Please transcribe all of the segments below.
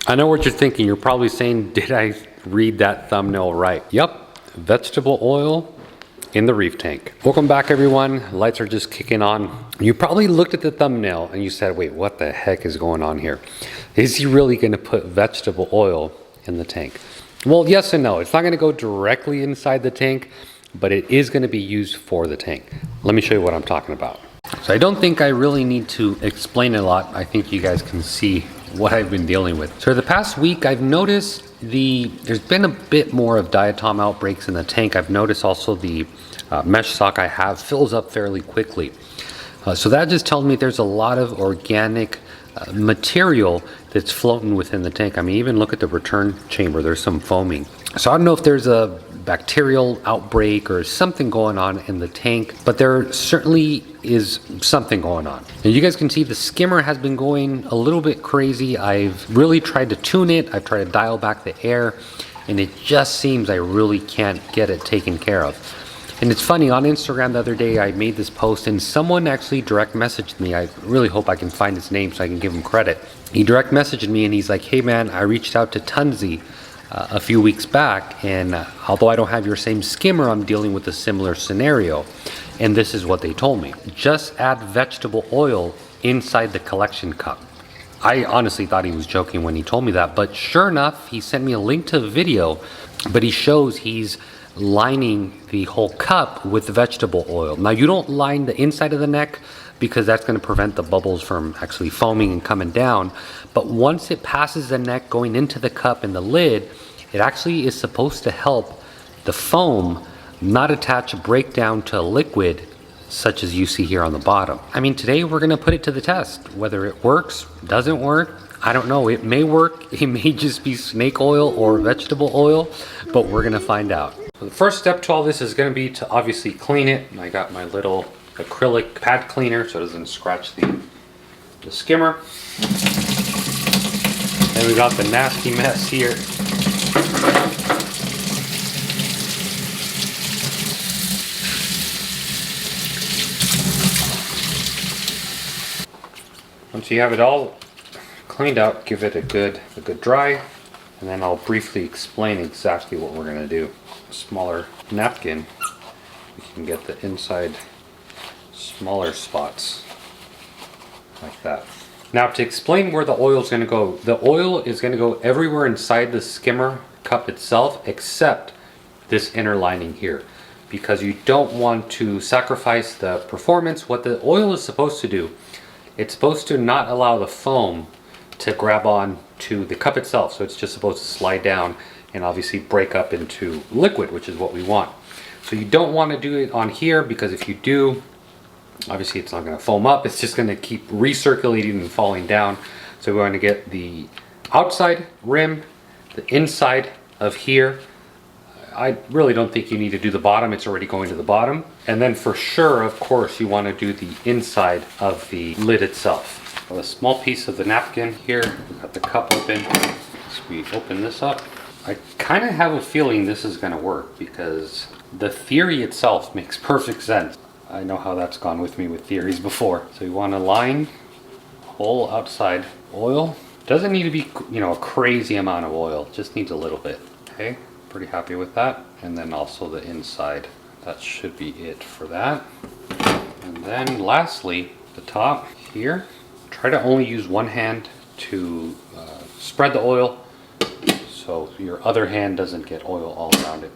I know what you're thinking. You're probably saying, did I read that thumbnail right? Yep, vegetable oil in the reef tank. Welcome back, everyone. Lights are just kicking on. You probably looked at the thumbnail and you said, wait, what the heck is going on here? Is he really gonna put vegetable oil in the tank? Well, yes and no. It's not gonna go directly inside the tank, but it is gonna be used for the tank. Let me show you what I'm talking about. So I don't think I really need to explain a lot. I think you guys can see what I've been dealing with. So the past week, I've noticed there's been a bit more of diatom outbreaks in the tank. I've noticed also the mesh sock I have fills up fairly quickly. So that just tells me there's a lot of organic material that's floating within the tank. I mean, even look at the return chamber, there's some foaming. So I don't know if there's a bacterial outbreak or something going on in the tank, but there certainly is something going on. And you guys can see the skimmer has been going a little bit crazy. I've really tried to tune it. I've tried to dial back the air, and it just seems I really can't get it taken care of. And it's funny, on Instagram the other day, I made this post and someone actually direct messaged me. I really hope I can find his name so I can give him credit. He direct messaged me and he's like, hey man, I reached out to Tunzi a few weeks back, and although I don't have your same skimmer, I'm dealing with a similar scenario. And this is what they told me. Just add vegetable oil inside the collection cup. I honestly thought he was joking when he told me that, but sure enough, he sent me a link to the video, but he shows he's lining the whole cup with vegetable oil. Now you don't line the inside of the neck because that's going to prevent the bubbles from actually foaming and coming down. But once it passes the neck going into the cup and the lid, it actually is supposed to help the foam not attach, break down to a liquid such as you see here on the bottom. I mean, today we're going to put it to the test. Whether it works, doesn't work, I don't know. It may work. It may just be snake oil or vegetable oil, but we're going to find out. So the first step to all this is going to be to obviously clean it. And I got my little acrylic pad cleaner so it doesn't scratch the skimmer. And we got the nasty mess here. Once you have it all cleaned out, give it a good dry, and then I'll briefly explain exactly what we're going to do. A smaller napkin, you can get the inside smaller spots like that. Now to explain where the oil is going to go, the oil is going to go everywhere inside the skimmer cup itself except this inner lining here, because you don't want to sacrifice the performance. What the oil is supposed to do, it's supposed to not allow the foam to grab on to the cup itself, so it's just supposed to slide down and obviously break up into liquid, which is what we want. So you don't want to do it on here, because if you do, obviously it's not going to foam up, it's just going to keep recirculating and falling down. So we're going to get the outside rim, the inside of here. I really don't think you need to do the bottom, it's already going to the bottom. And then for sure, of course, you want to do the inside of the lid itself. A small piece of the napkin here, we've got the cup open. So we open this up. I kind of have a feeling this is going to work because the theory itself makes perfect sense. I know how that's gone with me with theories before. So you want to line whole outside oil. Doesn't need to be, you know, a crazy amount of oil, just needs a little bit. Okay, pretty happy with that. And then also the inside. That should be it for that. And then lastly, the top here. Try to only use one hand to spread the oil so your other hand doesn't get oil all around it.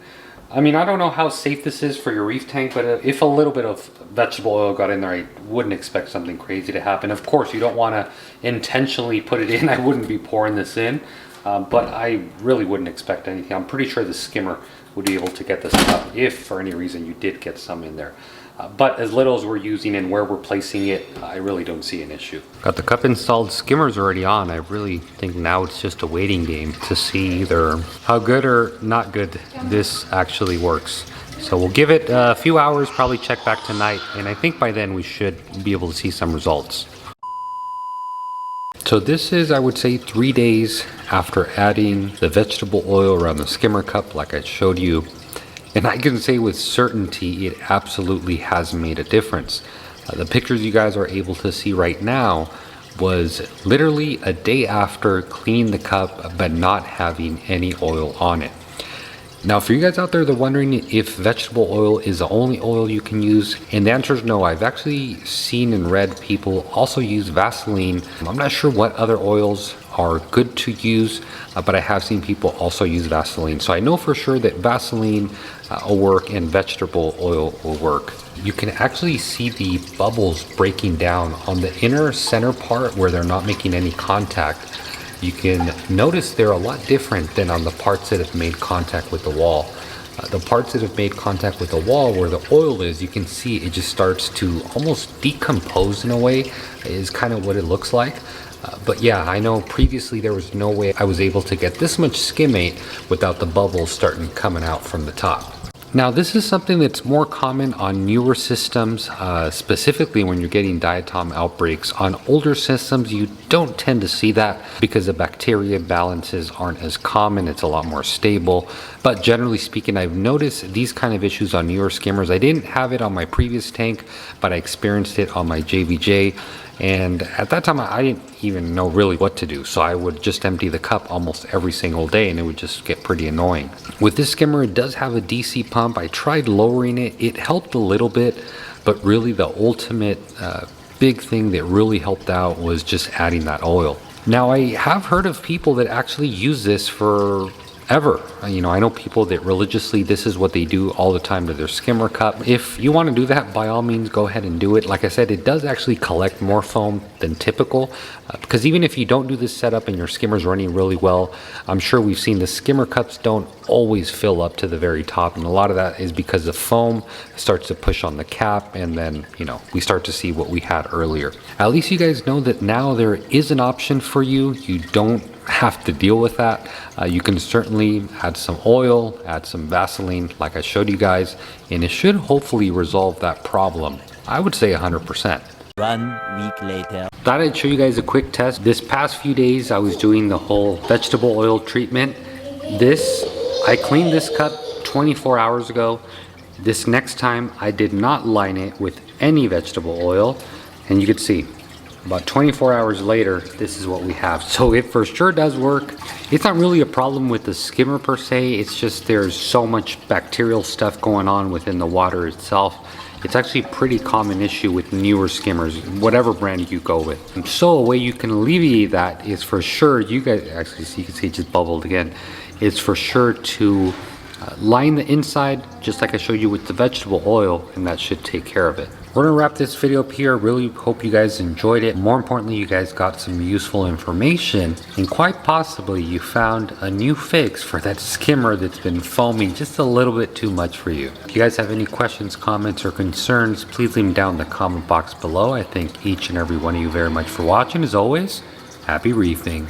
I mean, I don't know how safe this is for your reef tank, but if a little bit of vegetable oil got in there, I wouldn't expect something crazy to happen. Of course, you don't want to intentionally put it in. I wouldn't be pouring this in, but I really wouldn't expect anything. I'm pretty sure the skimmer would be able to get this up if for any reason you did get some in there. But as little as we're using and where we're placing it, I really don't see an issue. Got the cup installed, skimmer's already on. I really think now it's just a waiting game to see either how good or not good this actually works. So we'll give it a few hours, probably check back tonight, and I think by then we should be able to see some results. So this is, I would say, 3 days after adding the vegetable oil around the skimmer cup like I showed you. And I can say with certainty it absolutely has made a difference. The pictures you guys are able to see right now was literally a day after cleaning the cup but not having any oil on it. Now, for you guys out there that are wondering if vegetable oil is the only oil you can use, and the answer is no. I've actually seen and read people also use Vaseline. I'm not sure what other oils are good to use, but I have seen people also use Vaseline. So I know for sure that Vaseline will work and vegetable oil will work. You can actually see the bubbles breaking down on the inner center part where they're not making any contact. You can notice they're a lot different than on the parts that have made contact with the wall. The parts that have made contact with the wall where the oil is, you can see it just starts to almost decompose in a way, is kind of what it looks like. But yeah, I know previously there was no way I was able to get this much skimmate without the bubbles starting coming out from the top. Now, this is something that's more common on newer systems, specifically when you're getting diatom outbreaks. On older systems, you don't tend to see that because the bacteria balances aren't as common. It's a lot more stable. But generally speaking, I've noticed these kind of issues on newer skimmers. I didn't have it on my previous tank, but I experienced it on my JVJ. And at that time, I didn't even know really what to do. So I would just empty the cup almost every single day and it would just get pretty annoying. With this skimmer, it does have a DC pump. I tried lowering it. It helped a little bit, but really the ultimate big thing that really helped out was just adding that oil. Now, I have heard of people that actually use this for ever. You know, I know people that religiously, this is what they do all the time to their skimmer cup. If you want to do that, by all means, go ahead and do it. Like I said, it does actually collect more foam than typical, because even if you don't do this setup and your skimmer's running really well, I'm sure we've seen the skimmer cups don't always fill up to the very top, and a lot of that is because the foam starts to push on the cap, and then, you know, we start to see what we had earlier. At least you guys know that now there is an option for you. You don't have to deal with that. You can certainly add some oil, add some Vaseline like I showed you guys, and it should hopefully resolve that problem. I would say 100%. 1 week later. Thought I'd show you guys a quick test. This past few days I was doing the whole vegetable oil treatment. I cleaned this cup 24 hours ago. This next time I did not line it with any vegetable oil, and you can see about 24 hours later, this is what we have. So it for sure does work. It's not really a problem with the skimmer per se. It's just there's so much bacterial stuff going on within the water itself. It's actually a pretty common issue with newer skimmers, whatever brand you go with. And so a way you can alleviate that is for sure, you guys actually see, you can see it just bubbled again. It's for sure to line the inside, just like I showed you with the vegetable oil, and that should take care of it. We're gonna wrap this video up here. Really hope you guys enjoyed it. More importantly, you guys got some useful information, and quite possibly you found a new fix for that skimmer that's been foaming just a little bit too much for you. If you guys have any questions, comments, or concerns, please leave them down in the comment box below. I thank each and every one of you very much for watching. As always, happy reefing.